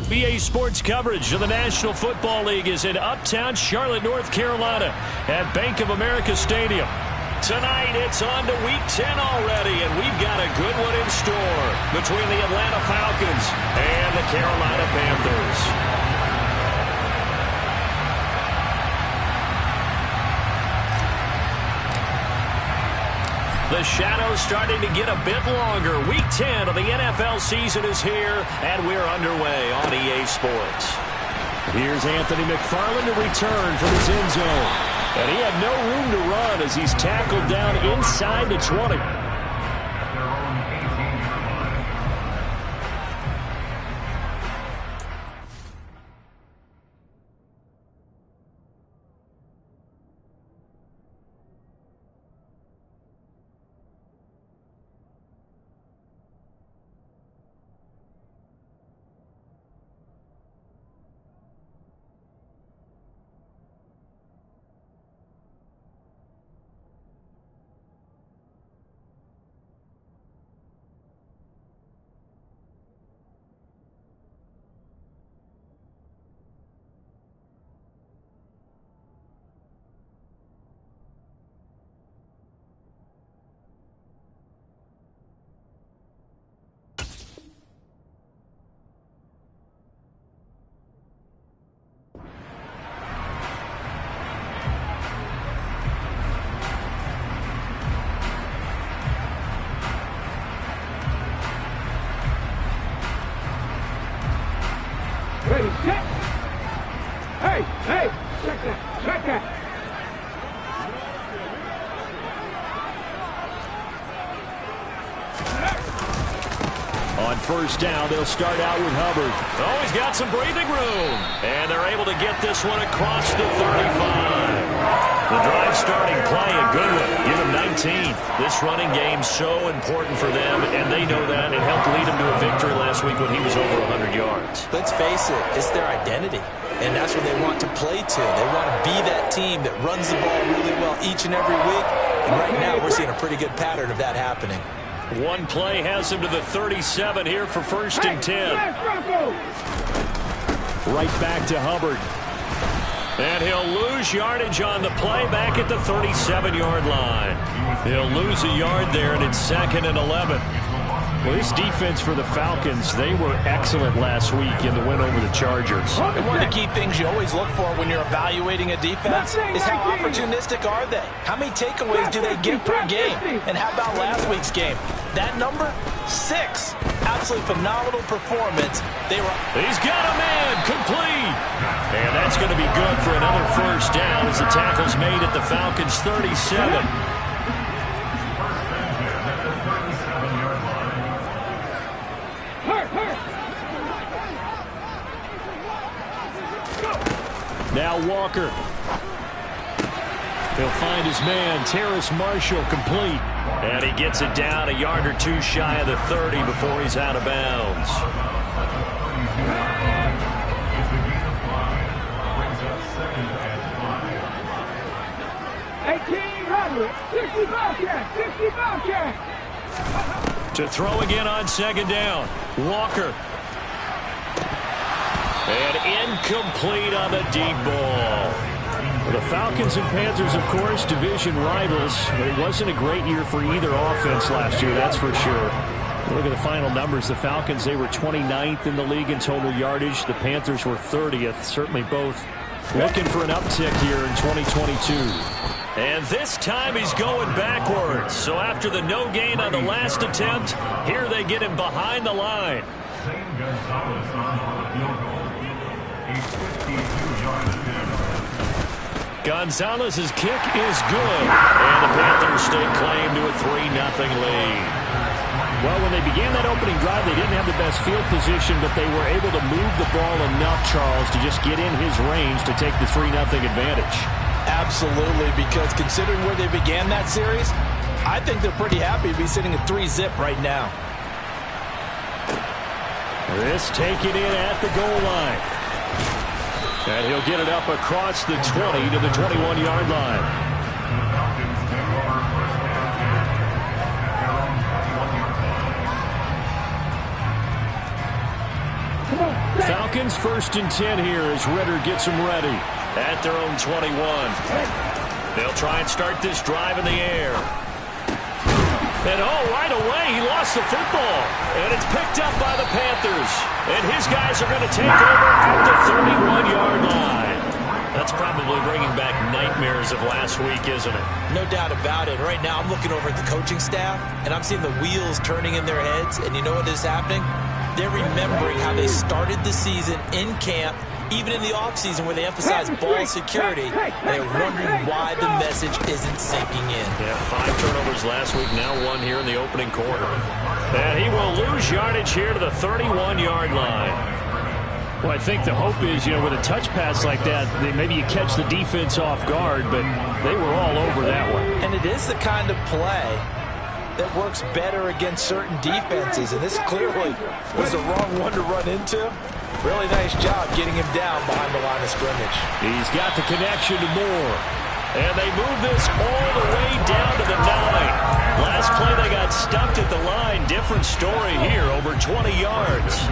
BA Sports coverage of the National Football League is in uptown Charlotte, North Carolina at Bank of America Stadium. Tonight, it's on to Week 10 already, and we've got a good one in store between the Atlanta Falcons and the Carolina Panthers. The shadow's starting to get a bit longer. Week 10 of the NFL season is here, and we're underway on EA Sports. Here's Anthony McFarland to return from his end zone. And he had no room to run as he's tackled down inside the 20. Ready, set. Hey, check that. On first down, they'll start out with Hubbard. Oh, he's got some breathing room. And they're able to get this one across the 35. The drive starting play, a good one. Give him 19. This running game's so important for them, and they know that. It helped lead them to a victory last week when he was over 100 yards. Let's face it, it's their identity, and that's what they want to play to. They want to be that team that runs the ball really well each and every week, and right now we're seeing a pretty good pattern of that happening. One play has him to the 37 here for first and 10. Right back to Hubbard. And he'll lose yardage on the play back at the 37-yard line. He'll lose a yard there, and it's 2nd and 11. Well, this defense for the Falcons, they were excellent last week in the win over the Chargers. And one of the key things you always look for when you're evaluating a defense is how opportunistic are they? How many takeaways do they get per game? And how about last week's game? That number, 6. Absolutely phenomenal performance. He's got a man, complete. And that's going to be good for another first down as the tackle's made at the Falcons' 37. Now Walker. He'll find his man, Terrace Marshall, complete. And he gets it down a yard or two shy of the 30 before he's out of bounds. To throw again on second down. Walker. And incomplete on the deep ball. The Falcons and Panthers, of course, division rivals. But it wasn't a great year for either offense last year, that's for sure. Look at the final numbers. The Falcons, they were 29th in the league in total yardage. The Panthers were 30th. Certainly both looking for an uptick here in 2022. And this time he's going backwards. So after the no gain on the last attempt, here they get him behind the line. Gonzalez's kick is good, and the Panthers stake claim to a 3-0 lead. Well, when they began that opening drive, they didn't have the best field position, but they were able to move the ball enough, Charles, to just get in his range to take the 3-0 advantage. Absolutely, because considering where they began that series, I think they're pretty happy to be sitting at 3-0 right now. This taken in at the goal line. And he'll get it up across the 20 to the 21-yard line. Falcons 1st and 10 here as Ridder gets them ready. At their own 21. They'll try and start this drive in the air. And right away, he lost the football. And it's picked up by the Panthers. And his guys are going to take over at the 31-yard line. That's probably bringing back nightmares of last week, isn't it? No doubt about it. Right now, I'm looking over at the coaching staff, and I'm seeing the wheels turning in their heads. And you know what is happening? They're remembering how they started the season in camp, even in the offseason where they emphasized ball security. They're wondering why the message isn't sinking in. Yeah, 5 turnovers last week, now 1 here in the opening quarter. And he will lose yardage here to the 31-yard line. Well, I think the hope is, with a touch pass like that, maybe you catch the defense off guard, but they were all over that one. And it is the kind of play that works better against certain defenses, and this clearly was the wrong one to run into. Really nice job getting him down behind the line of scrimmage. He's got the connection to Moore. And they move this all the way down to the 9. Last play they got stuffed at the line. Different story here, over 20 yards.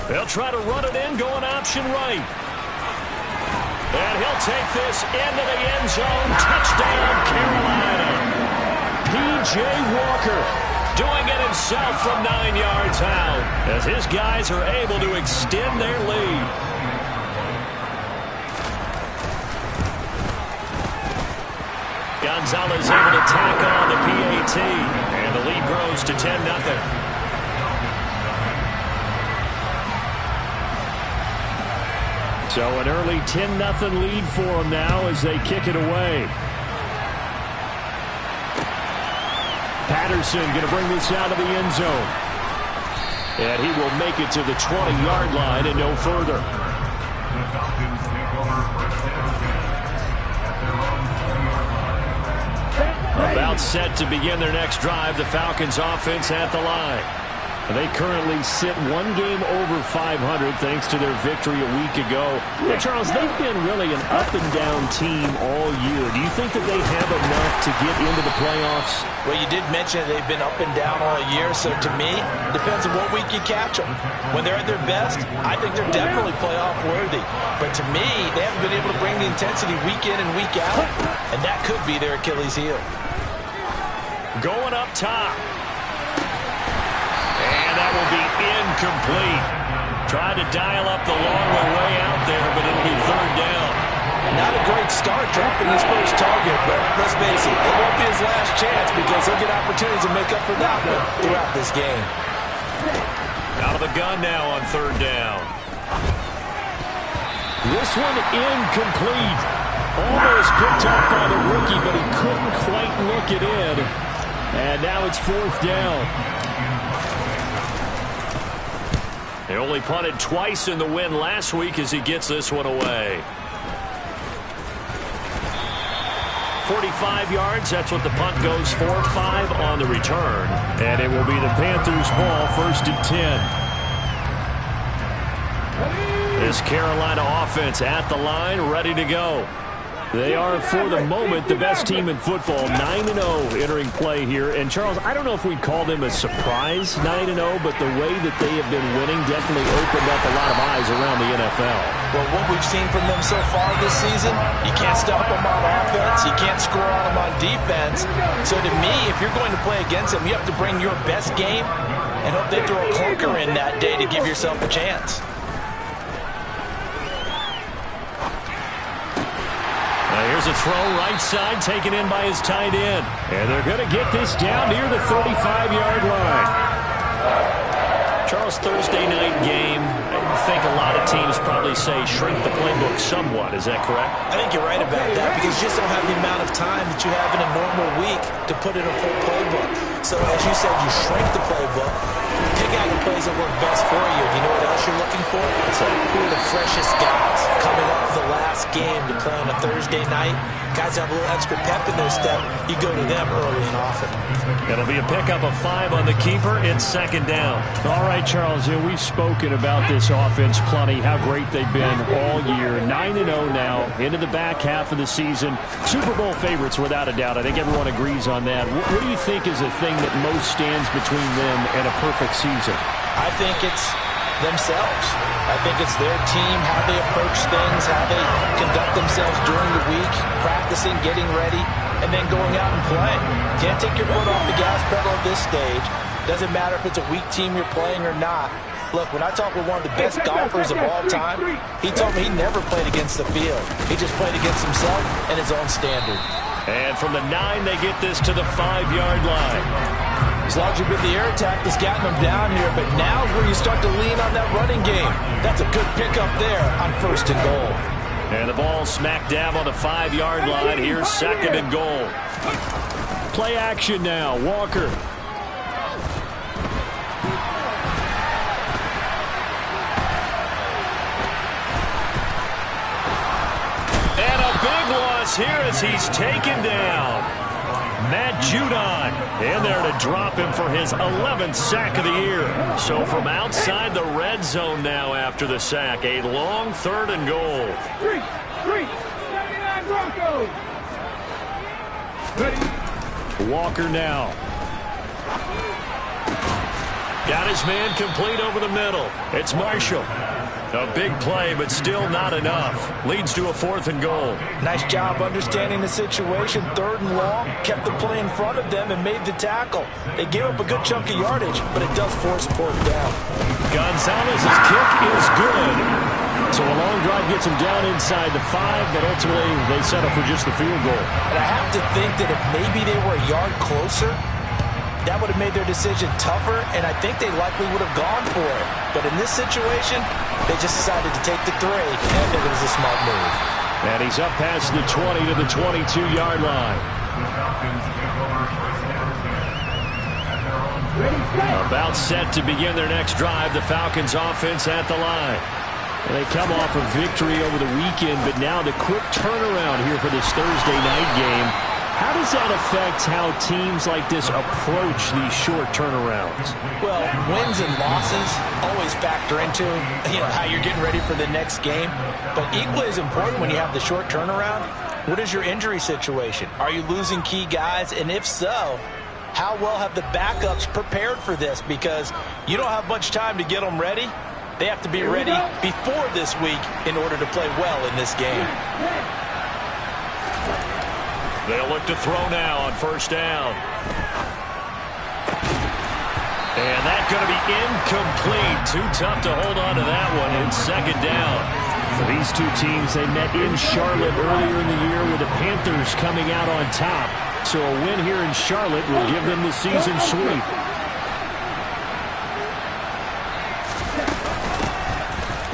They'll try to run it in, going option right. And he'll take this into the end zone. Touchdown, Carolina. P.J. Walker doing it himself from 9 yards out as his guys are able to extend their lead. Gonzalez able to tack on the PAT. And the lead grows to 10-0. So an early 10-0 lead for them now as they kick it away. Patterson going to bring this out of the end zone. And he will make it to the 20-yard line and no further. About set to begin their next drive, the Falcons offense at the line. They currently sit 1 game over 500 thanks to their victory a week ago. Yeah, Charles, they've been really an up-and-down team all year. Do you think that they have enough to get into the playoffs? Well, you did mention they've been up and down all year, so to me, depends on what week you catch them. When they're at their best, I think they're definitely playoff worthy. But to me, they haven't been able to bring the intensity week in and week out, and that could be their Achilles heel. Going up top. And that will be incomplete. Tried to dial up the long way out there, but it'll be 3rd down. Not a great start dropping his first target, but let's face it, it won't be his last chance because he'll get opportunities to make up for that one throughout this game. Out of the gun now on 3rd down. This one incomplete. Almost picked up by the rookie, but he couldn't quite look it in. And now it's 4th down. They only punted twice in the win last week as he gets this one away. 45 yards, that's what the punt goes for. 5 on the return. And it will be the Panthers' ball, 1st and 10. This Carolina offense at the line, ready to go. They are, for the moment, the best team in football, 9-0 entering play here. And, Charles, I don't know if we'd call them a surprise 9-0, but the way that they have been winning definitely opened up a lot of eyes around the NFL. Well, what we've seen from them so far this season, you can't stop them on offense, you can't score on them on defense. So to me, if you're going to play against them, you have to bring your best game and hope they throw a clunker in that day to give yourself a chance. Here's a throw right side taken in by his tight end. And they're going to get this down near the 35-yard line. Charles, Thursday night game, I think a lot of teams probably say shrink the playbook somewhat. Is that correct? I think you're right about that because you just don't have the amount of time that you have in a normal week to put in a full playbook. So as you said, you shrink the playbook, pick guy who plays at work best for you. You know what else you're looking for? Who are the freshest guys coming off the last game to play on a Thursday night? Guys have a little extra pep in their step. You go to them early and often. It'll be a pickup of 5 on the keeper. It's second down. All right, Charles, we've spoken about this offense plenty, how great they've been all year. 9-0 now, into the back half of the season. Super Bowl favorites, without a doubt. I think everyone agrees on that. What do you think is the thing that most stands between them and a perfect season? I think it's themselves. I think it's their team, how they approach things, how they conduct themselves during the week, practicing, getting ready, and then going out and playing. Can't take your foot off the gas pedal at this stage. Doesn't matter if it's a weak team you're playing or not. Look, when I talked with one of the best golfers of all time, he told me he never played against the field. He just played against himself and his own standard. And from the 9, they get this to the 5-yard line. As long as you've been the air attack that's gotten them down here, but now's where you start to lean on that running game. That's a good pickup there on 1st and goal. And the ball smack dab on the 5-yard line. Here's 2nd and goal. Play action now. Walker. And a big loss here as he's taken down. Matt Judon in there to drop him for his 11th sack of the year. So from outside the red zone now after the sack, a long 3rd and goal. 79 Broncos. Walker now. Got his man complete over the middle. It's Marshall. A big play, but still not enough. Leads to a 4th and goal. Nice job understanding the situation. 3rd and long. Kept the play in front of them and made the tackle. They gave up a good chunk of yardage, but it does force 4th down. Gonzalez's kick is good. So a long drive gets him down inside the 5, but ultimately they settle for just the field goal. And I have to think that if maybe they were a yard closer, that would have made their decision tougher, and I think they likely would have gone for it. But in this situation, they just decided to take the 3, and I think it was a smart move. And he's up past the 20 to the 22-yard line. About set to begin their next drive, the Falcons offense at the line. They come off a victory over the weekend, but now the quick turnaround here for this Thursday night game. How does that affect how teams like this approach these short turnarounds? Well, wins and losses always factor into how you're getting ready for the next game. But equally as important when you have the short turnaround, what is your injury situation? Are you losing key guys? And if so, how well have the backups prepared for this? Because you don't have much time to get them ready. They have to be ready before this week in order to play well in this game. They'll look to throw now on 1st down. And that's going to be incomplete. Too tough to hold on to that one. It's 2nd down. For these two teams, they met in Charlotte earlier in the year with the Panthers coming out on top. So a win here in Charlotte will give them the season sweep.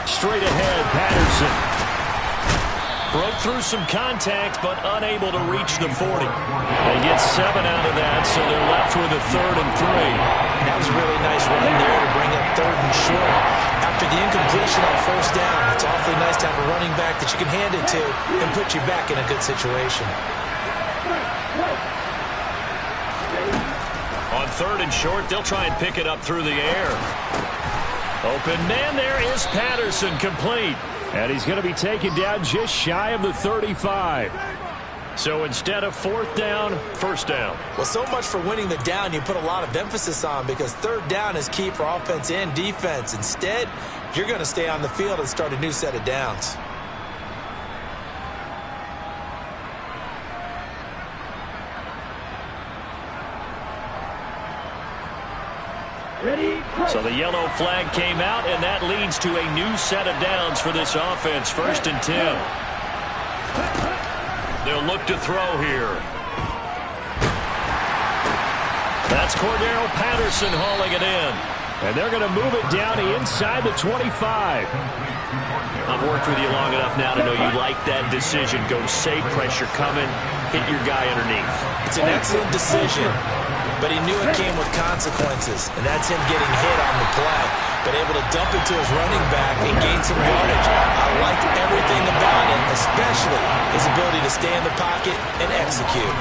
Straight ahead, Patterson. Broke through some contact, but unable to reach the 40. They get 7 out of that, so they're left with a 3rd and 3. And that was a really nice run there to bring up 3rd and short. After the incompletion on 1st down, it's awfully nice to have a running back that you can hand it to and put you back in a good situation. On 3rd and short, they'll try and pick it up through the air. Open man there is Patterson, complete. And he's going to be taken down just shy of the 35. So instead of 4th down, 1st down. Well, so much for winning the down you put a lot of emphasis on, because 3rd down is key for offense and defense. Instead, you're going to stay on the field and start a new set of downs. So the yellow flag came out, and that leads to a new set of downs for this offense. 1st and 10. They'll look to throw here. That's Cordero Patterson hauling it in. And they're going to move it down inside the 25. I've worked with you long enough now to know you like that decision. Go safe, pressure coming, hit your guy underneath. It's an excellent decision. but he knew it came with consequences, and that's him getting hit on the play, but able to dump it to his running back and gain some yardage. I liked everything about it, especially his ability to stay in the pocket and execute.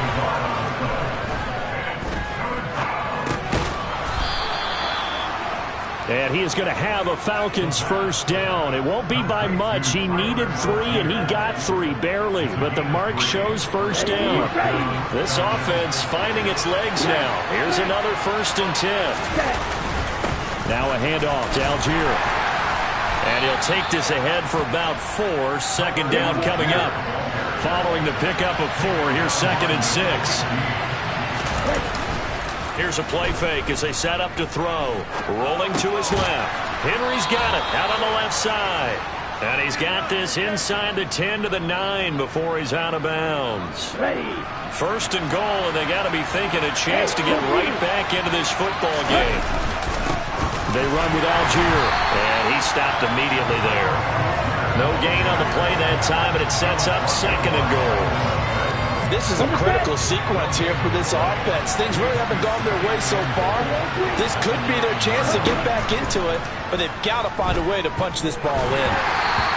And he is going to have a Falcons first down. It won't be by much. He needed 3, and he got 3, barely. But the mark shows first down. This offense finding its legs now. Here's another 1st and 10. Now a handoff to Algier. And he'll take this ahead for about 4. Second down coming up. Following the pickup of 4, here's 2nd and 6. Here's a play fake as they set up to throw. Rolling to his left. Henry's got it out on the left side. And he's got this inside the 10 to the 9 before he's out of bounds. 1st and goal, and they got to be thinking a chance to get right back into this football game. They run with Algier, and he stopped immediately there. No gain on the play that time, and it sets up 2nd and goal. This is a critical sequence here for this offense. Things really haven't gone their way so far. This could be their chance to get back into it, but they've got to find a way to punch this ball in.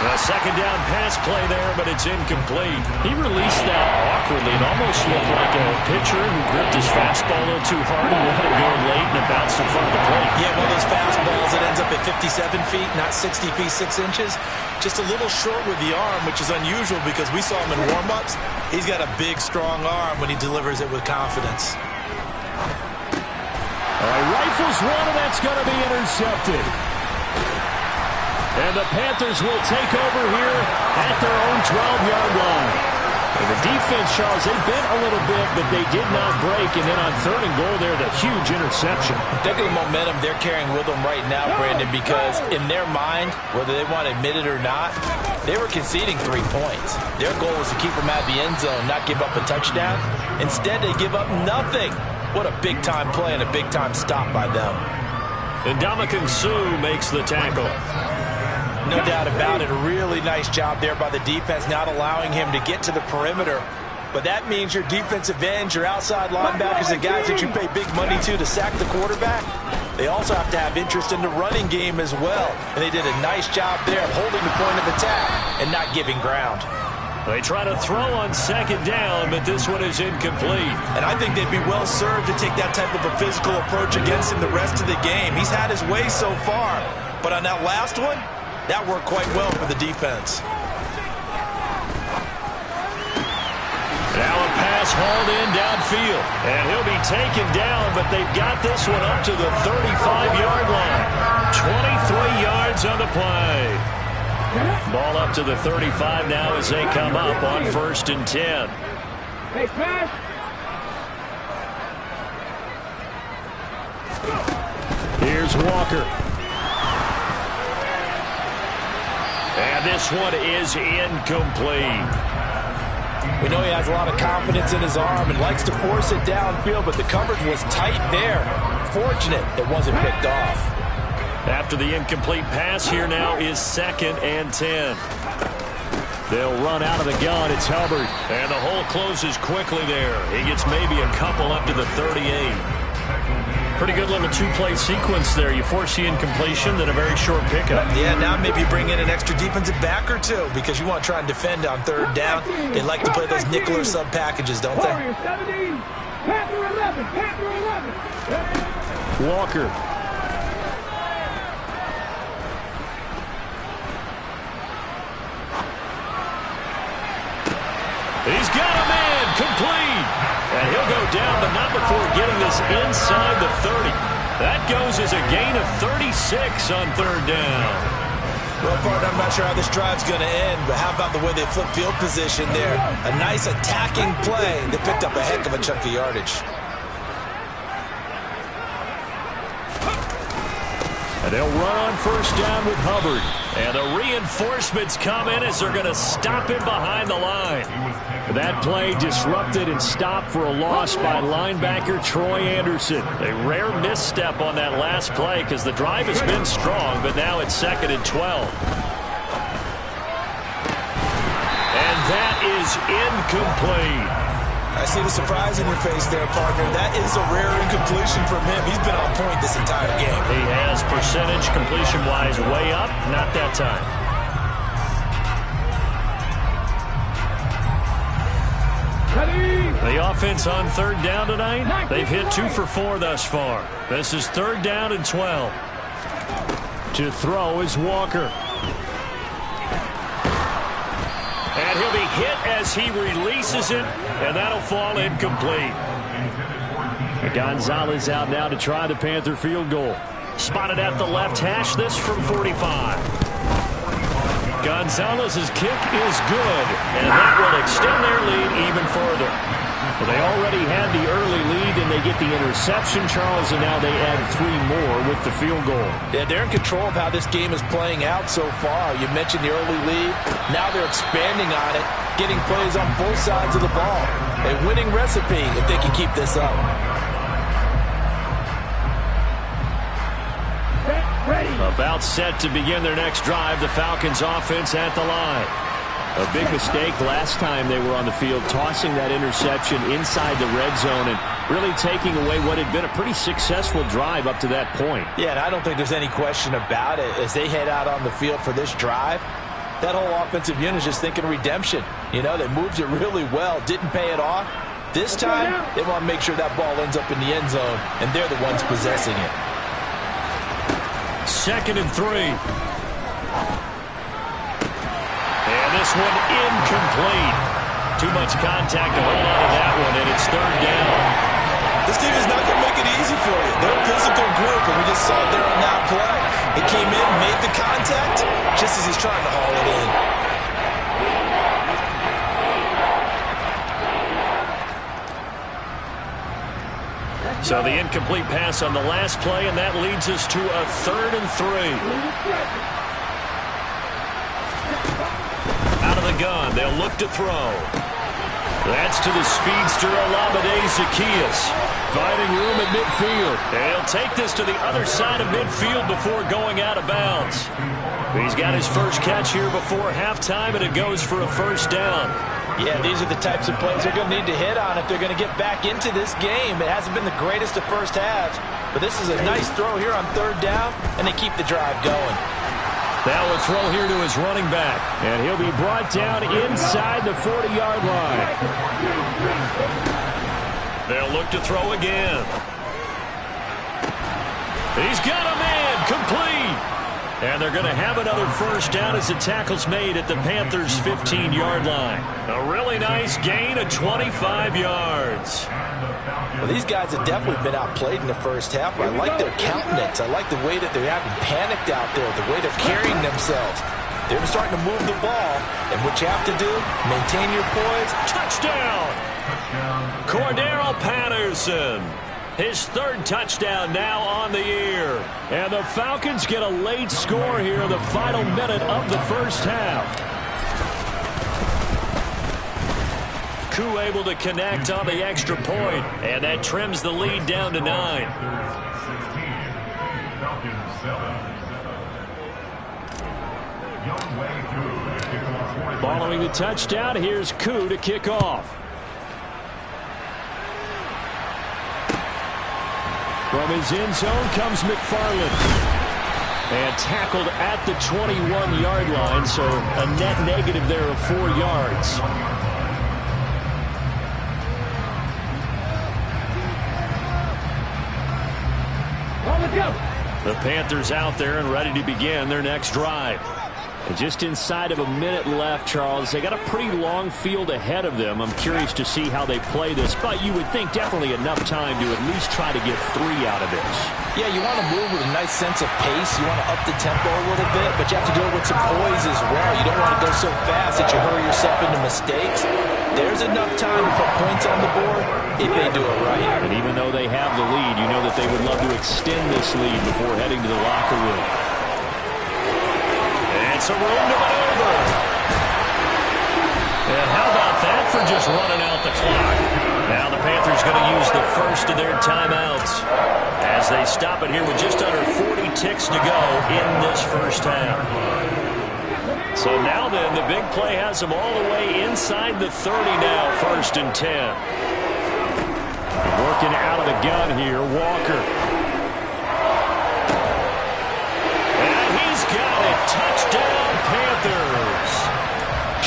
A 2nd down pass play there, but it's incomplete. He released that awkwardly. It almost looked like a pitcher who gripped his fastball a little too hard and let it go late, and it bounced in front of the plate. Yeah, one of those fastballs that ends up at 57 feet, not 60 feet, 6 inches. Just a little short with the arm, which is unusual because we saw him in warm-ups. He's got a big, strong arm when he delivers it with confidence. All right, rifles one, and that's going to be intercepted. And the Panthers will take over here at their own 12-yard line. And the defense, Charles, they bent a little bit, but they did not break. And then on 3rd and goal there, the huge interception. Think of the momentum they're carrying with them right now, Brandon, because in their mind, whether they want to admit it or not, they were conceding 3 points. Their goal was to keep them out of the end zone, not give up a touchdown. Instead, they give up nothing. What a big-time play and a big-time stop by them. And Ndamukong Suh makes the tackle. No doubt about it. A really nice job there by the defense, not allowing him to get to the perimeter. But that means your defensive ends, your outside linebackers, the guys that you pay big money to sack the quarterback, they also have to have interest in the running game as well. And they did a nice job there of holding the point of attack and not giving ground. They try to throw on 2nd down, but this one is incomplete. And I think they'd be well served to take that type of a physical approach against him the rest of the game. He's had his way so far. But on that last one, that worked quite well for the defense. Now a pass hauled in downfield. And he'll be taken down, but they've got this one up to the 35-yard line. 23 yards on the play. Ball up to the 35 now as they come up on 1st and 10. Hey, pass. Here's Walker. And this one is incomplete. We know he has a lot of confidence in his arm and likes to force it downfield, but the coverage was tight there. Fortunate it wasn't picked off. After the incomplete pass, here now is 2nd and 10. They'll run out of the gun. It's Hubbard. And the hole closes quickly there. He gets maybe a couple up to the 38. Pretty good little 2-play sequence there. You force the incompletion, then a very short pickup. Yeah, now maybe bring in an extra defensive back or 2 because you want to try and defend on 3rd down. They like to play those nickel or sub packages, don't they? Walker. He's got a man, complete. And he'll go down, but not before getting this inside the 30. That goes as a gain of 36 on 3rd down. Well, partner, I'm not sure how this drive's going to end, but how about the way they flip field position there? A nice attacking play that picked up a heck of a chunk of yardage. And they'll run on 1st down with Hubbard. And the reinforcements come in as they're going to stop him behind the line. That play disrupted and stopped for a loss by linebacker Troy Anderson. A rare misstep on that last play because the drive has been strong, but now it's 2nd and 12. And that is incomplete. I see the surprise in your face there, partner. That is a rare incompletion from him. He's been on point this entire game. He has percentage completion-wise way up. Not that time. The offense on third down tonight, they've hit 2 for 4 thus far. This is third down and 12. To throw is Walker. And he'll be hit as he releases it, and that'll fall incomplete. Gonzalez out now to try the Panther field goal. Spotted at the left hash, this from 45. Gonzalez's kick is good, and that will extend their lead even further. Well, they already had the early lead, and they get the interception, Charles, and now they add 3 more with the field goal. Yeah, they're in control of how this game is playing out so far. You mentioned the early lead. Now they're expanding on it, getting plays on both sides of the ball. A winning recipe if they can keep this up. About set to begin their next drive, the Falcons offense at the line. A big mistake last time they were on the field, tossing that interception inside the red zone and really taking away what had been a pretty successful drive up to that point. Yeah, and I don't think there's any question about it. As they head out on the field for this drive, that whole offensive unit is just thinking redemption. You know, they moved it really well, didn't pay it off. This time, they want to make sure that ball ends up in the end zone, and they're the ones possessing it. 2nd and 3. And this one incomplete. Too much contact to hold on to that one, and it's third down. This team is not going to make it easy for you. They're a physical group, and we just saw it there on that play. It came in, made the contact, just as he's trying to haul it in. So the incomplete pass on the last play, and that leads us to a 3rd and 3. Out of the gun, they'll look to throw. That's to the speedster Olamide Zaccheaus, finding room at midfield. And he'll take this to the other side of midfield before going out of bounds. He's got his first catch here before halftime, and it goes for a first down. Yeah, these are the types of plays they're going to need to hit on if they're going to get back into this game. It hasn't been the greatest of first halves, but this is a nice throw here on third down, and they keep the drive going. Now a throw here to his running back, and he'll be brought down inside the 40-yard line. They'll look to throw again. He's got a man, complete. And they're going to have another first down as the tackle's made at the Panthers' 15-yard line. A really nice gain of 25 yards. Well, these guys have definitely been outplayed in the first half. I like their countenance. I like the way that they're having panicked out there, the way they're carrying themselves. They're starting to move the ball, and what you have to do, maintain your poise. Touchdown! Cordero Patterson. His 3rd touchdown now on the year. And the Falcons get a late score here in the final minute of the first half. Koo able to connect on the extra point, and that trims the lead down to 9. Following the touchdown, here's Koo to kick off. From his end zone comes McFarland. And tackled at the 21-yard line, so a net negative there of 4 yards. The Panthers out there and ready to begin their next drive. And just inside of a minute left, Charles. They got a pretty long field ahead of them. I'm curious to see how they play this, but you would think definitely enough time to at least try to get 3 out of this. Yeah, you want to move with a nice sense of pace. You want to up the tempo a little bit, but you have to do it with some poise as well. You don't want to go so fast that you hurry yourself into mistakes. There's enough time to put points on the board if they do it right. And even though they have the lead, you know that they would love to extend this lead before heading to the locker room. And some room to maneuver. And how about that for just running out the clock? Now the Panthers going to use the first of their timeouts as they stop it here with just under 40 ticks to go in this first half. So now then, the big play has them all the way inside the 30 now, 1st and 10. Working out of the gun here, Walker. And he's got it. Touchdown, Panthers.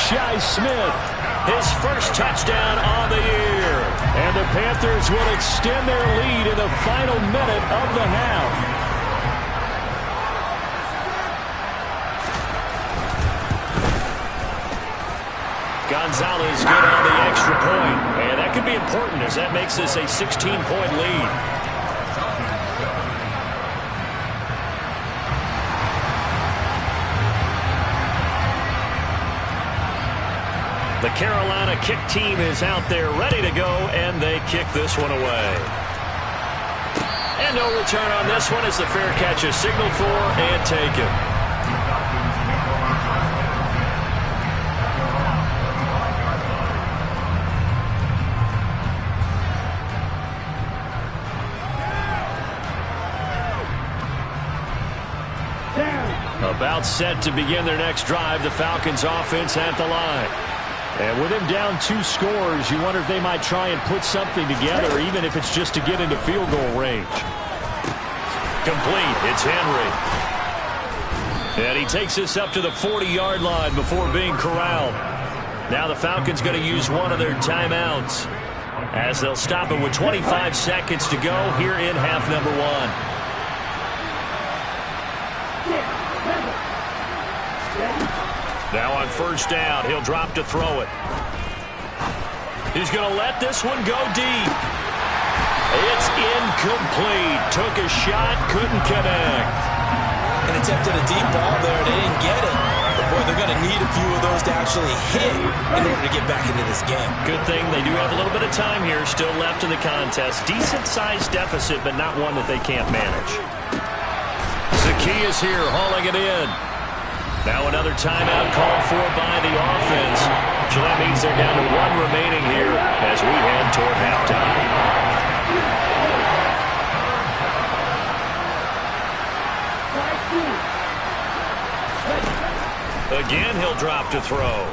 Shi Smith, his first touchdown on the year. And the Panthers will extend their lead in the final minute of the half. Gonzalez good on the extra point. And that could be important as that makes this a 16-point lead. The Carolina kick team is out there ready to go, and they kick this one away. And no return on this one as the fair catch is signaled for and taken. About set to begin their next drive, the Falcons offense at the line. And with him down 2 scores, you wonder if they might try and put something together, even if it's just to get into field goal range. Complete. It's Henry. And he takes this up to the 40-yard line before being corralled. Now the Falcons going to use one of their timeouts as they'll stop it with 25 seconds to go here in half number 1. Now on 1st down, he'll drop to throw it. He's going to let this one go deep. It's incomplete. Took a shot, couldn't connect. And attempted a deep ball there. They didn't get it. But, boy, they're going to need a few of those to actually hit in order to get back into this game. Good thing they do have a little bit of time here still left in the contest. Decent-sized deficit, but not one that they can't manage. Zacchaeus here, hauling it in. Now another timeout called for by the offense. So that means they're down to 1 remaining here as we head toward halftime. Again, he'll drop to throw.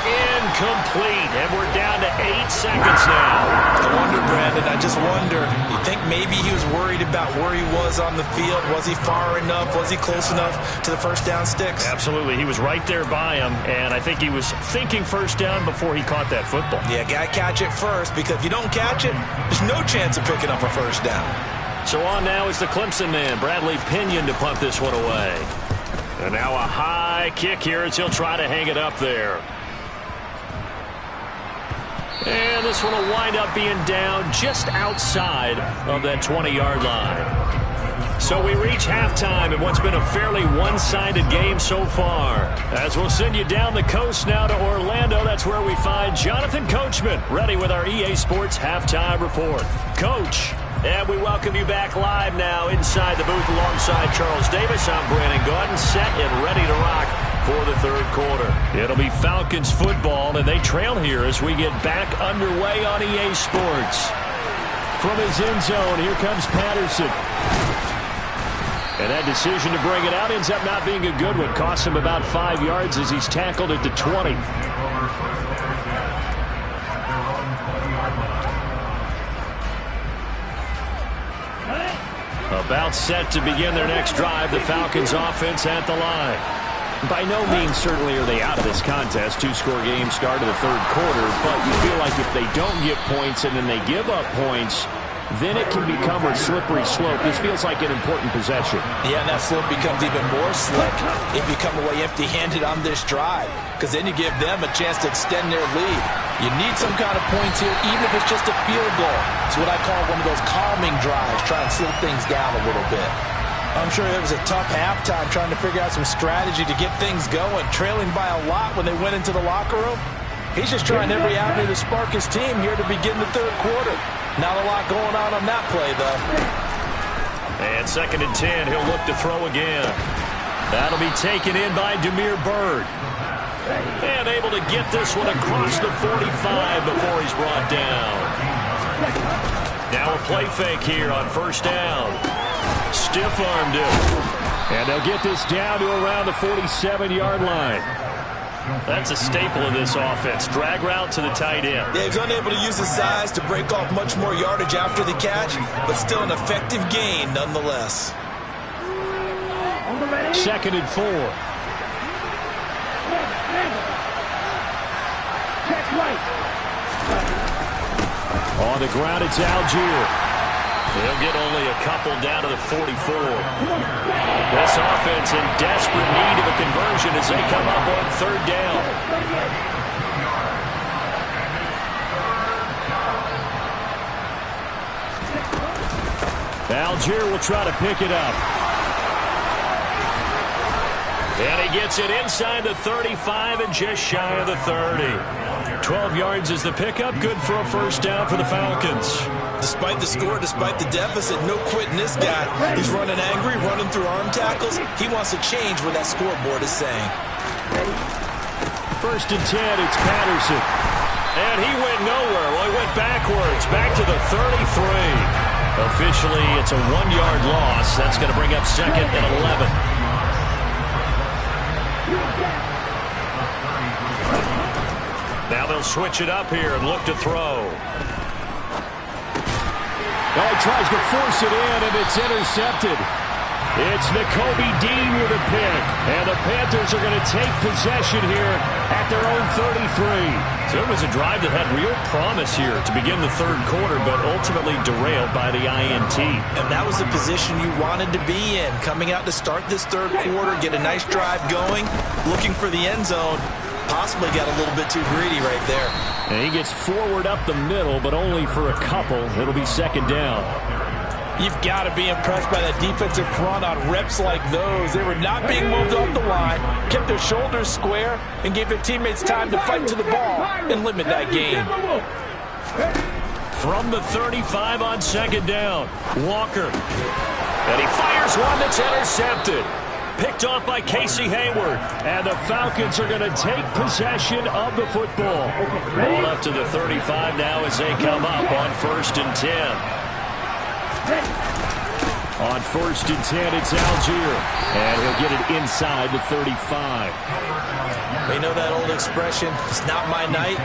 Incomplete, and we're down to 8 seconds now. I wonder, Brandon, I just wonder, you think maybe he was worried about where he was on the field? Was he far enough? Was he close enough to the 1st down sticks? Absolutely. He was right there by him, and I think he was thinking 1st down before he caught that football. Yeah, got to catch it first, because if you don't catch it, there's no chance of picking up a 1st down. So on now is the Clemson man, Bradley Pinion, to punt this one away. And now a high kick here as he'll try to hang it up there. And this one will wind up being down just outside of that 20-yard line. So we reach halftime in what's been a fairly one-sided game so far. As we'll send you down the coast now to Orlando, that's where we find Jonathan Coachman, ready with our EA Sports Halftime Report. Coach, and we welcome you back live now inside the booth alongside Charles Davis. I'm Brandon Gaudin, set and ready to rock for the 3rd quarter. It'll be Falcons football, and they trail here as we get back underway on EA Sports. From his end zone, here comes Patterson. And that decision to bring it out ends up not being a good one. Costs him about 5 yards as he's tackled at the 20. About set to begin their next drive, the Falcons offense at the line. By no means certainly are they out of this contest. 2-score game, start of the 3rd quarter, but you feel like if they don't get points and then they give up points, then it can become a slippery slope. This feels like an important possession. Yeah, and that slope becomes even more slick if you come away empty-handed on this drive, because then you give them a chance to extend their lead. You need some kind of points here, even if it's just a field goal. It's what I call one of those calming drives, try and slow things down a little bit. I'm sure it was a tough halftime trying to figure out some strategy to get things going, trailing by a lot when they went into the locker room. He's just trying every avenue to spark his team here to begin the 3rd quarter. Not a lot going on that play, though. And 2nd and 10, he'll look to throw again. That'll be taken in by Damiere Byrd. And able to get this one across the 45 before he's brought down. Now a play fake here on 1st down. Stiff-armed it. And they'll get this down to around the 47-yard line. That's a staple of this offense. Drag route to the tight end. Yeah, he's unable to use his size to break off much more yardage after the catch, but still an effective gain nonetheless. 2nd and 4. On the ground, it's Algier. They'll get only a couple down to the 44. This offense in desperate need of a conversion as they come up on 3rd down. Algier will try to pick it up. And he gets it inside the 35 and just shy of the 30. 12 yards is the pickup. Good for a 1st down for the Falcons. Despite the score, despite the deficit, no quitting this guy. He's running angry, running through arm tackles. He wants to change what that scoreboard is saying. 1st and 10, it's Patterson. And he went nowhere. Well, he went backwards, back to the 33. Officially, it's a 1-yard loss. That's going to bring up 2nd and 11. Now they'll switch it up here and look to throw. Oh, he tries to force it in, and it's intercepted. It's Nakobe Dean with a pick. And the Panthers are going to take possession here at their own 33. So it was a drive that had real promise here to begin the 3rd quarter, but ultimately derailed by the INT. And that was the position you wanted to be in. Coming out to start this 3rd quarter, get a nice drive going, looking for the end zone. Possibly got a little bit too greedy right there. And he gets forward up the middle, but only for a couple. It'll be 2nd down. You've got to be impressed by that defensive front on reps like those. They were not being moved off the line, kept their shoulders square, and gave their teammates time to fight to the ball and limit that gain. From the 35 on 2nd down, Walker. And he fires one that's intercepted. Picked off by Casey Hayward. And the Falcons are going to take possession of the football. Ball up to the 35 now as they come up on 1st and 10. On 1st and 10, it's Algier. And he'll get it inside the 35. They know that old expression, it's not my night.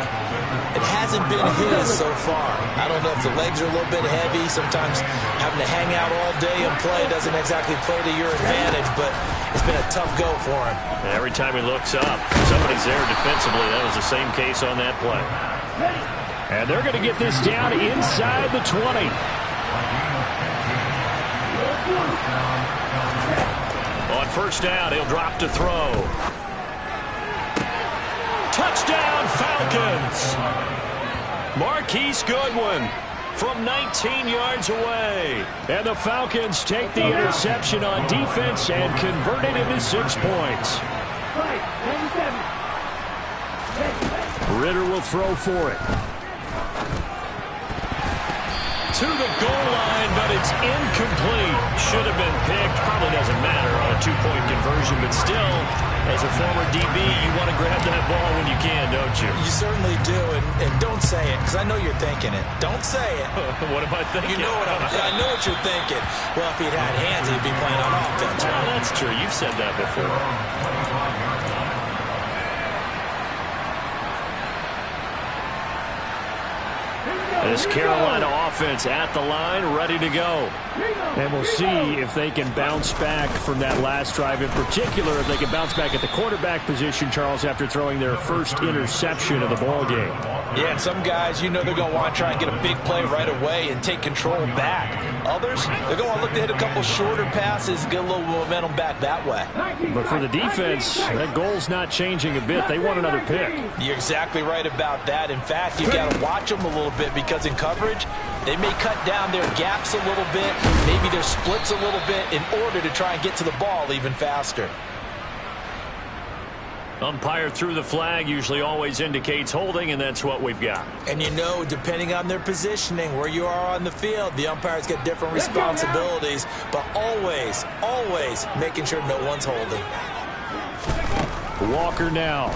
It hasn't been his so far. I don't know if the legs are a little bit heavy. Sometimes having to hang out all day and play doesn't exactly play to your advantage, but it's been a tough go for him. Every time he looks up, somebody's there defensively. That was the same case on that play. And they're going to get this down inside the 20. On 1st down, he'll drop to throw. Touchdown, Falcons! Marquise Goodwin from 19 yards away. And the Falcons take the interception on defense and convert it into 6 points. Ritter will throw for it. To the goal line, but it's incomplete. Should have been picked. Probably doesn't matter on a 2-point conversion, but still, as a former DB, you want to grab that ball when you can, don't you? You certainly do, and don't say it, because I know you're thinking it. Don't say it. What am I thinking? You know what I know what you're thinking. Well, if he'd had hands, he'd be playing on offense. Well, that's true. You've said that before. This Carolina offense at the line, ready to go. And we'll see if they can bounce back from that last drive. In particular, if they can bounce back at the quarterback position, Charles, after throwing their first interception of the ball game. Yeah, and some guys, you know they're going to want to try and get a big play right away and take control back. Others, they're going to want to look to hit a couple shorter passes, get a little momentum back that way. But for the defense, that goal's not changing a bit. They want another pick. You're exactly right about that. In fact, you've got to watch them a little bit because in coverage, they may cut down their gaps a little bit, maybe their splits a little bit in order to try and get to the ball even faster. Umpire threw the flag, usually always indicates holding, and that's what we've got. And you know, depending on their positioning, where you are on the field, the umpires get different responsibilities, but always, always making sure no one's holding. Walker now.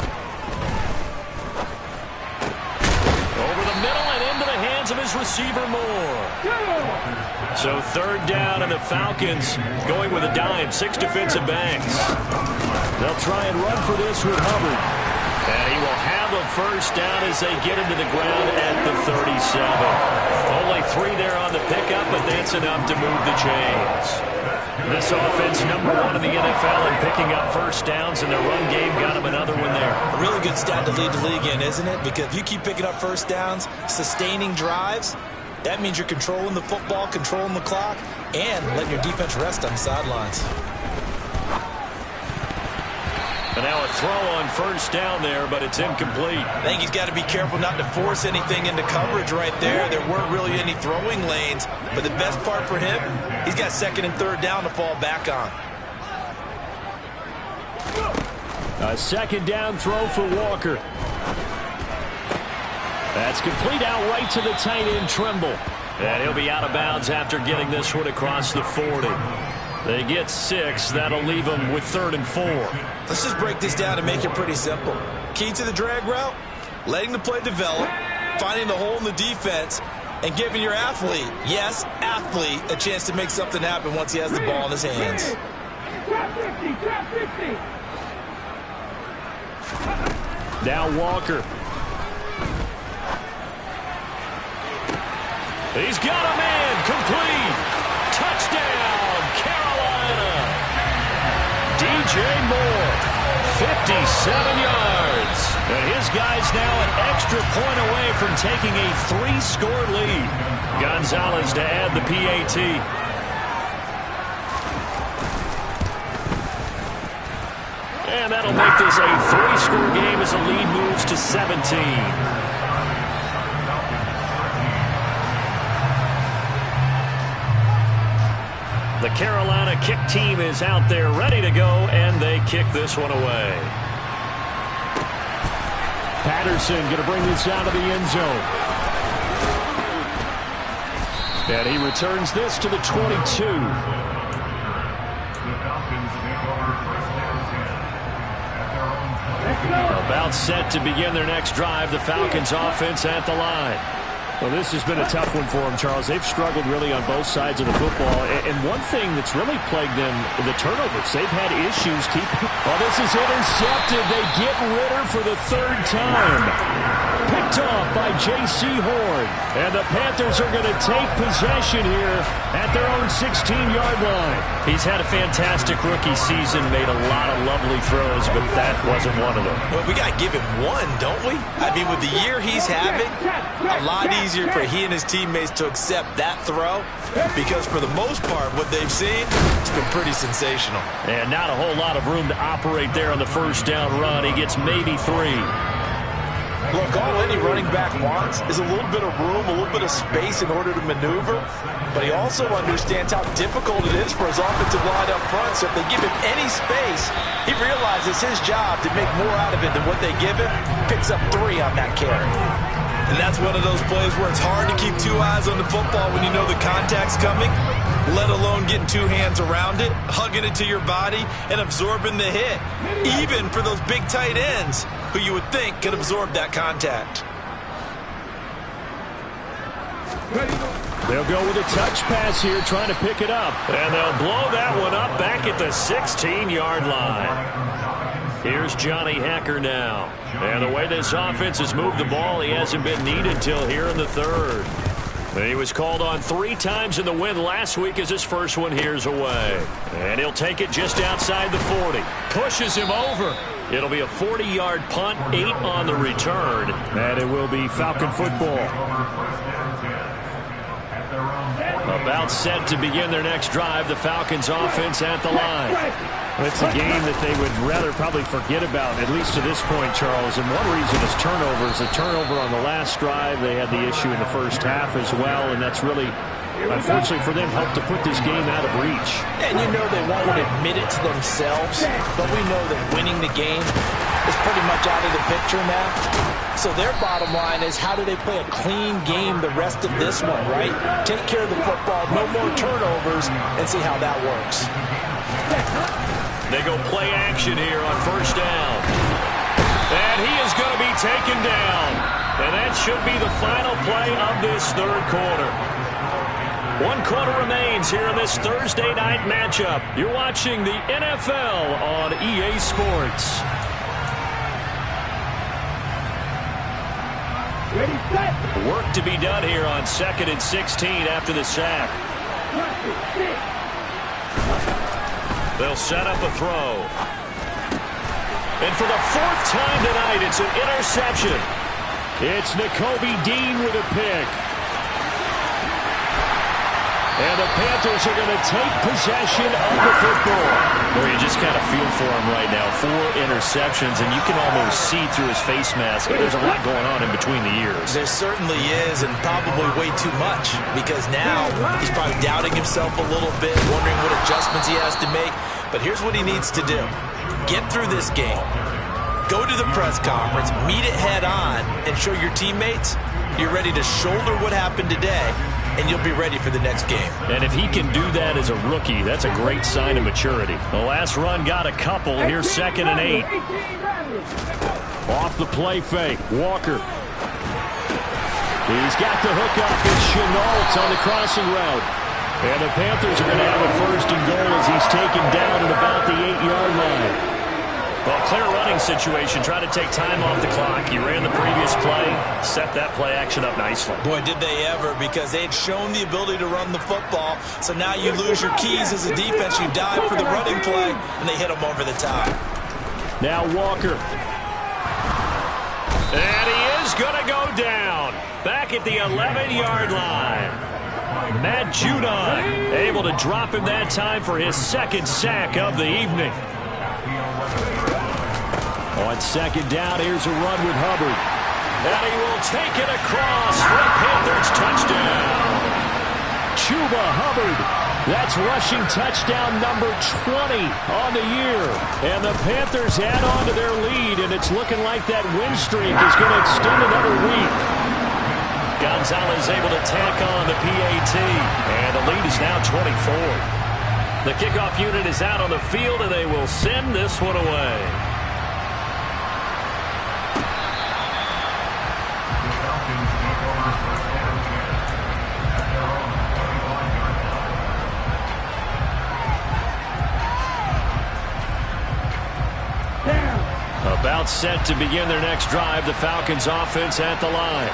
Over the middle and into the hands hands of his receiver Moore. So third down, and the Falcons going with a dime, 6 defensive backs. They'll try and run for this with Hubbard. And he will have a first down as they get into the ground at the 37. Only 3 there on the pickup, but that's enough to move the chains. This offense #1 in the NFL in picking up first downs, and their run game got them another one there. A really good stat to lead the league in, isn't it? Because if you keep picking up first downs, sustaining drives, that means you're controlling the football, controlling the clock, and letting your defense rest on the sidelines. And now a throw on first down there, but it's incomplete. I think he's got to be careful not to force anything into coverage right there. There weren't really any throwing lanes, but the best part for him, he's got second and third down to fall back on. A second down throw for Walker. That's complete out right to the tight end, Trimble. And he'll be out of bounds after getting this one across the 40. They get 6. That'll leave them with 3rd and 4. Let's just break this down and make it pretty simple. Key to the drag route, letting the play develop, finding the hole in the defense, and giving your athlete, yes, athlete, a chance to make something happen once he has the ball in his hands. Now Walker. He's got a man, complete. Touchdown, Carolina. DJ Moore, 57 yards. And his guy's now an extra point away from taking a 3-score lead. Gonzalez to add the PAT. And that'll make this a 3-score game as the lead moves to 17. The Carolina kick team is out there ready to go, and they kick this one away. Patterson going to bring this out of the end zone. And he returns this to the 22. About set to begin their next drive. The Falcons offense at the line. Well, this has been a tough one for them, Charles. They've struggled really on both sides of the football. And one thing that's really plagued them, the turnovers. They've had issues keeping. Oh, this is intercepted. They get Ritter for the 3rd time. Picked off by J.C. Horn. And the Panthers are going to take possession here at their own 16-yard line. He's had a fantastic rookie season, made a lot of lovely throws, but that wasn't one of them. Well, we got to give him one, don't we? I mean, with the year he's having, a lot easier for he and his teammates to accept that throw, because for the most part, what they've seen, it's been pretty sensational. And not a whole lot of room to operate there on the first down run. He gets maybe 3. Look, all any running back wants is a little bit of room, a little bit of space in order to maneuver, but he also understands how difficult it is for his offensive line up front, so if they give him any space, he realizes his job to make more out of it than what they give him, picks up 3 on that carry. And that's one of those plays where it's hard to keep 2 eyes on the football when you know the contact's coming, let alone getting 2 hands around it, hugging it to your body, and absorbing the hit, even for those big tight ends who you would think could absorb that contact. They'll go with a touch pass here, trying to pick it up. And they'll blow that one up back at the 16-yard line. Here's Johnny Hekker now. And the way this offense has moved the ball, he hasn't been needed till here in the 3rd. And he was called on 3 times in the win last week as his first one here's away. And he'll take it just outside the 40. Pushes him over. It'll be a 40-yard punt, 8 on the return. And it will be Falcon football. About set to begin their next drive, the Falcons offense at the line. It's a game that they would rather probably forget about, at least to this point, Charles. And one reason is turnovers. A turnover on the last drive. They had the issue in the first half as well, and that's really, unfortunately for them, helped to put this game out of reach. And you know they won't admit it to themselves, but we know that winning the game is pretty much out of the picture now. So their bottom line is, how do they play a clean game the rest of this one, right? Take care of the football, no more turnovers, and see how that works. They go play action here on first down. And he is going to be taken down. And that should be the final play of this third quarter. 1 quarter remains here in this Thursday night matchup. You're watching the NFL on EA Sports. Ready, set. Work to be done here on 2nd and 16 after the sack. They'll set up a throw. And for the 4th time tonight, it's an interception. It's Nakobe Dean with a pick. And the Panthers are going to take possession of the football. Boy, you just kind of feel for him right now. 4 interceptions, and you can almost see through his face mask. There's a lot going on in between the ears. There certainly is, and probably way too much, because now he's probably doubting himself a little bit, wondering what adjustments he has to make. But here's what he needs to do. Get through this game. Go to the press conference, meet it head on, and show your teammates you're ready to shoulder what happened today, and you'll be ready for the next game. And if he can do that as a rookie, that's a great sign of maturity. The last run got a couple. Here's 2nd and 8. Off the play fake, Walker. He's got the hook up. It's Chenault on the crossing route. And the Panthers are going to have a 1st and goal as he's taken down at about the 8-yard line. Well, clear running situation. Try to take time off the clock. You ran the previous play, set that play action up nicely. Boy, did they ever, because they had shown the ability to run the football. So now you lose your keys as a defense. You dive for the running play, and they hit them over the top. Now Walker. And he is going to go down. Back at the 11-yard line. Matt Judon able to drop him that time for his 2nd sack of the evening. On 2nd down, here's a run with Hubbard. And he will take it across for a Panthers touchdown. Chuba Hubbard. That's rushing touchdown number 20 on the year. And the Panthers add on to their lead, and it's looking like that win streak is going to extend another week. Gonzalez able to tack on the PAT, and the lead is now 24. The kickoff unit is out on the field, and they will send this one away. About set to begin their next drive, the Falcons offense at the line.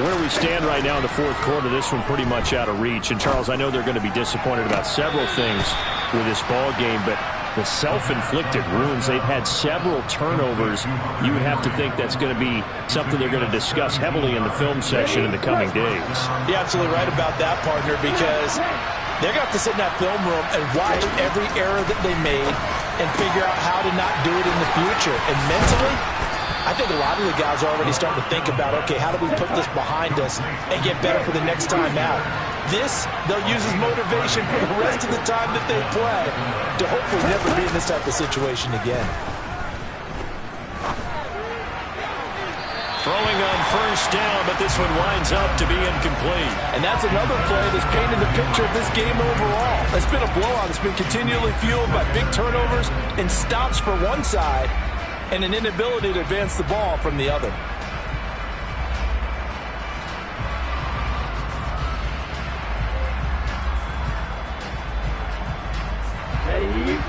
Where we stand right now in the 4th quarter, this one pretty much out of reach. And, Charles, I know they're going to be disappointed about several things with this ball game, but the self-inflicted wounds, they've had several turnovers. You would have to think that's going to be something they're going to discuss heavily in the film session in the coming days. You're absolutely right about that, partner, because they're going to have to sit in that film room and watch every error that they made and figure out how to not do it in the future. And mentally, I think a lot of the guys are already starting to think about, okay, how do we put this behind us and get better for the next time out? This, they'll use as motivation for the rest of the time that they play to hopefully never be in this type of situation again. Throwing on 1st down, but this one winds up to be incomplete. And that's another play that's painted the picture of this game overall. It's been a blowout. It's been continually fueled by big turnovers and stops for one side and an inability to advance the ball from the other.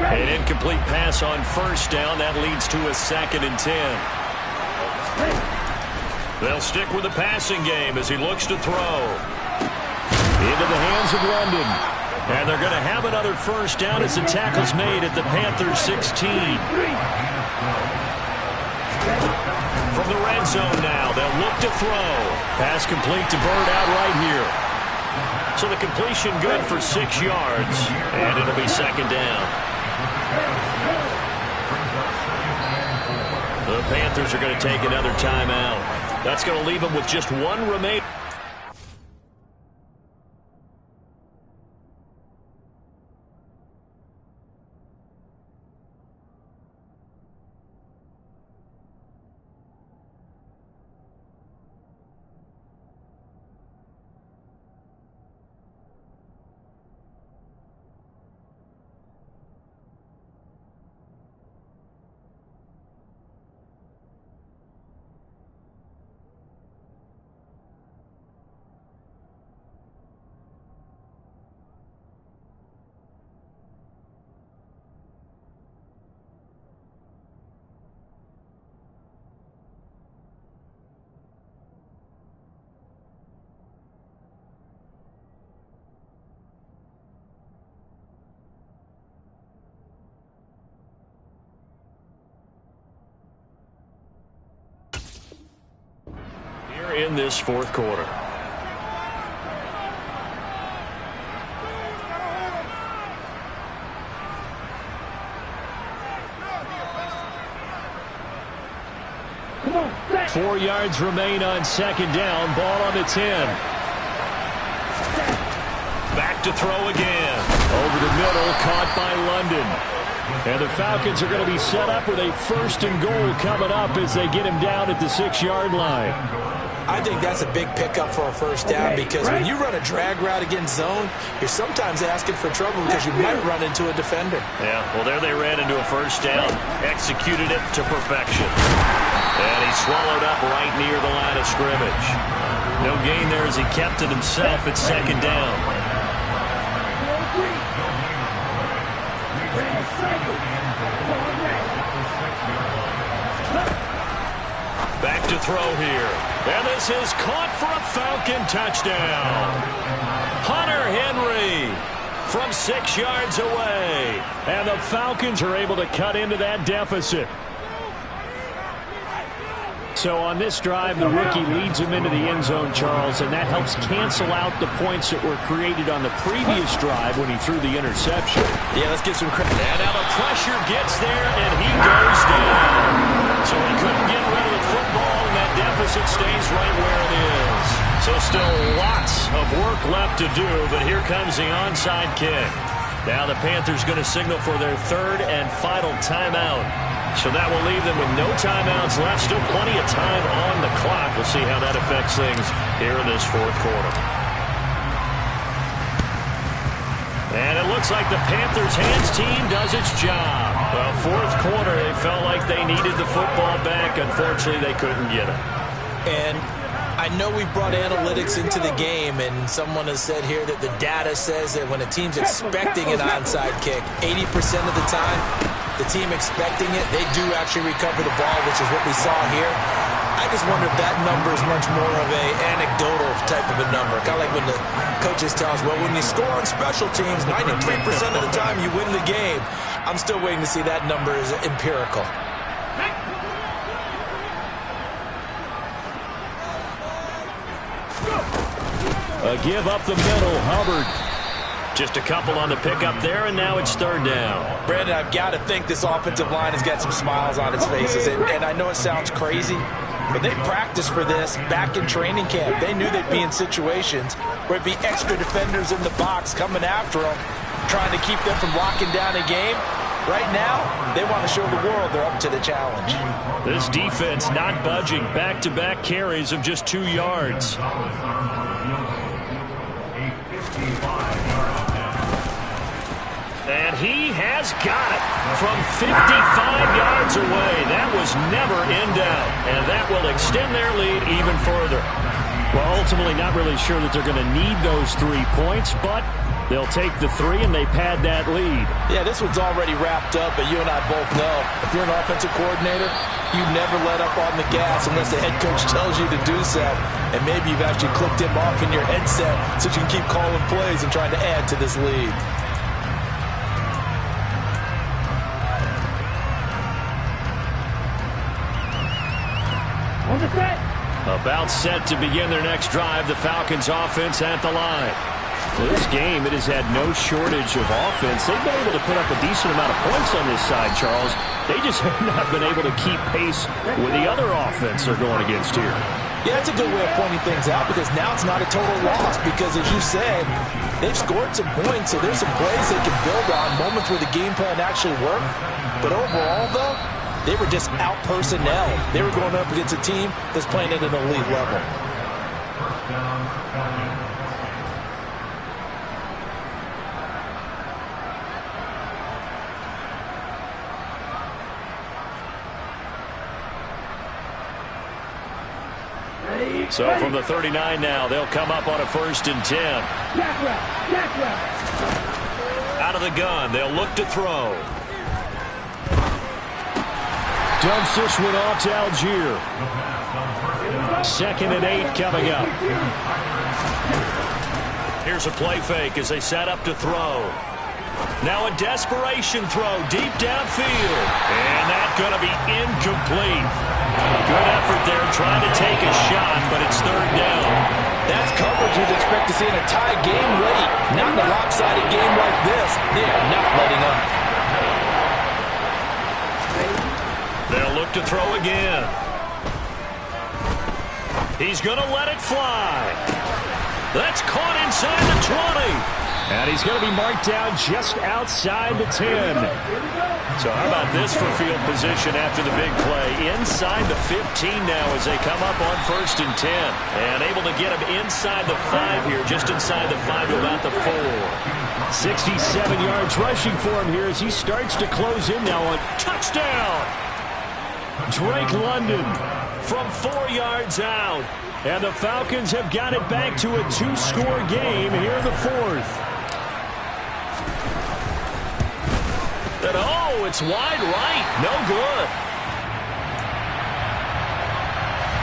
An incomplete pass on 1st down. That leads to a 2nd and 10. They'll stick with the passing game as he looks to throw. Into the hands of London. And they're going to have another 1st down as the tackle's made at the Panthers 16. From the red zone now, they'll look to throw. Pass complete to Bird out right here. So the completion good for 6 yards, and it'll be 2nd down. The Panthers are going to take another timeout. That's going to leave them with just one remaining. here in this fourth quarter. Come on, set. 4 yards remain on second down. Ball on the 10. Back to throw again. Over the middle, caught by London. And the Falcons are going to be set up with a 1st and goal coming up as they get him down at the 6-yard line. I think that's a big pickup for a first down because when you run a drag route against zone, you're sometimes asking for trouble because you might run into a defender. Yeah, well, there they ran into a first down. Executed it to perfection. And he swallowed up right near the line of scrimmage. No gain there as he kept it himself at second down. Back to throw here. And this is caught for a Falcon touchdown. Hunter Henry from 6 yards away. And the Falcons are able to cut into that deficit. So on this drive, the rookie leads him into the end zone, Charles, and that helps cancel out the points that were created on the previous drive when he threw the interception. Yeah, let's give some credit. And now the pressure gets there, and he goes down. So he couldn't get rid of the football, and that deficit stays right where it is. So still lots of work left to do, but here comes the onside kick. Now the Panthers going to signal for their 3rd and final timeout. So that will leave them with no timeouts left. Still plenty of time on the clock. We'll see how that affects things here in this fourth quarter. And it looks like the Panthers' hands team does its job. Well, fourth quarter, they felt like they needed the football back. Unfortunately, they couldn't get it. And I know we brought analytics into the game, and someone has said here that the data says that when a team's expecting an onside kick, 80% of the time, the team expecting it, they do actually recover the ball, which is what we saw here. I just wonder if that number is much more of a anecdotal type of a number. Kind of like when the coaches tell us, well, when you score on special teams, 93% of the time you win the game. I'm still waiting to see that number is empirical. A give up the middle, Hubbard. Just a couple on the pickup there, and now it's 3rd down. Brandon, I've got to think this offensive line has got some smiles on its faces. And I know it sounds crazy, but they practiced for this back in training camp. They knew they'd be in situations where it'd be extra defenders in the box coming after them, trying to keep them from locking down a game. Right now, they want to show the world they're up to the challenge. This defense not budging. Back-to-back carries of just 2 yards. And he has got it from 55 yards away. That was never in doubt. And that will extend their lead even further. Well, ultimately not really sure that they're going to need those 3 points, but they'll take the 3 and they pad that lead. Yeah, this one's already wrapped up, but you and I both know if you're an offensive coordinator, you never let up on the gas unless the head coach tells you to do so. And maybe you've actually clicked him off in your headset so you can keep calling plays and trying to add to this lead. About set to begin their next drive. The Falcons offense at the line. Well, this game, it has had no shortage of offense. They've been able to put up a decent amount of points on this side, Charles. They just have not been able to keep pace with the other offense they're going against here. Yeah, that's a good way of pointing things out because now it's not a total loss because, as you said, they've scored some points, so there's some plays they can build on, moments where the game plan actually worked. But overall, though, they were just out-personnel. They were going up against a team that's playing at an elite level. So from the 39 now, they'll come up on a 1st and 10. Out of the gun, they'll look to throw. Dumps this one off to Algier. 2nd and 8 coming up. Here's a play fake as they set up to throw. Now a desperation throw deep downfield. And that's going to be incomplete. Good effort there trying to take a shot, but it's He's going to let it fly. That's caught inside the 20. And he's going to be marked down just outside the 10. So how about this for field position after the big play? Inside the 15 now as they come up on 1st and 10. And able to get him inside the 5 here, just inside the 5 to about the 4. 67 yards rushing for him here as he starts to close in now on touchdown. Drake London from 4 yards out. And the Falcons have got it back to a 2-score game here in the 4th. And oh, it's wide right. No good.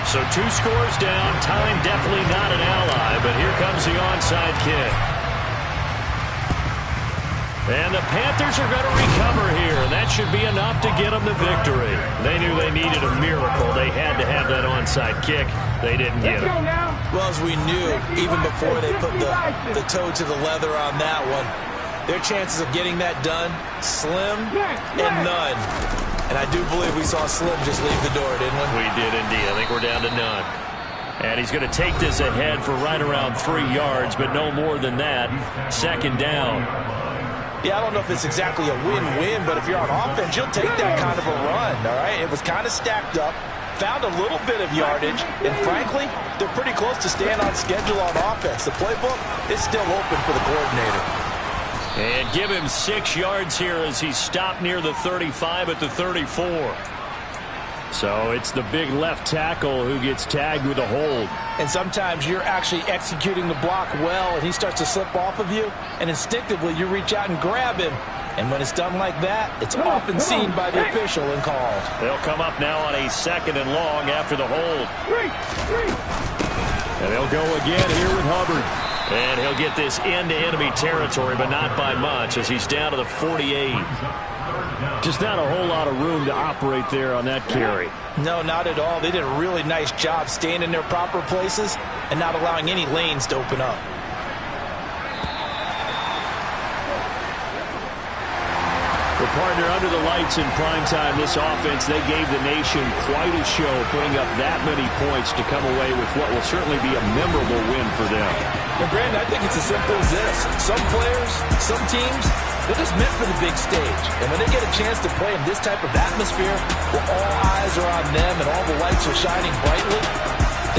So 2 scores down. Time definitely not an ally, but here comes the onside kick. And the Panthers are going to recover here, and that should be enough to get them the victory. They knew they needed a miracle. They had to have that onside kick. They didn't get it. Well, as we knew, even before they put the toe to the leather on that one, their chances of getting that done, slim and none. And I do believe we saw Slim just leave the door, didn't we? We did indeed. I think we're down to none. And he's going to take this ahead for right around 3 yards, but no more than that. 2nd down. Yeah, I don't know if it's exactly a win-win, but if you're on offense, you'll take that kind of a run, all right? It was kind of stacked up, found a little bit of yardage, and frankly, they're pretty close to staying on schedule on offense. The playbook is still open for the coordinator. And give him 6 yards here as he's stopped near the 35 at the 34. So it's the big left tackle who gets tagged with a hold. And sometimes you're actually executing the block well, and he starts to slip off of you, and instinctively you reach out and grab him. And when it's done like that, it's often seen by the official and called. They'll come up now on a 2nd and long after the hold. And they'll go again here with Hubbard. And he'll get this into enemy territory, but not by much as he's down to the 48. Just not a whole lot of room to operate there on that carry. No, not at all. They did a really nice job staying in their proper places and not allowing any lanes to open up. The partner under the lights in primetime, this offense, they gave the nation quite a show, putting up that many points to come away with what will certainly be a memorable win for them. Well, Brandon, I think it's as simple as this. Some players, some teams, they're just meant for the big stage. And when they get a chance to play in this type of atmosphere where all eyes are on them and all the lights are shining brightly,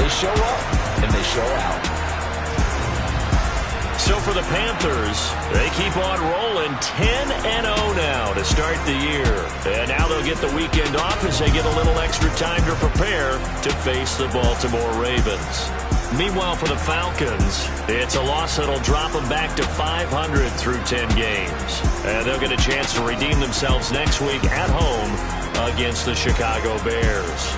they show up and they show out. So for the Panthers, they keep on rolling 10-0 now to start the year. And now they'll get the weekend off as they get a little extra time to prepare to face the Baltimore Ravens. Meanwhile, for the Falcons, it's a loss that'll drop them back to 500 through 10 games. And they'll get a chance to redeem themselves next week at home against the Chicago Bears.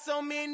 So many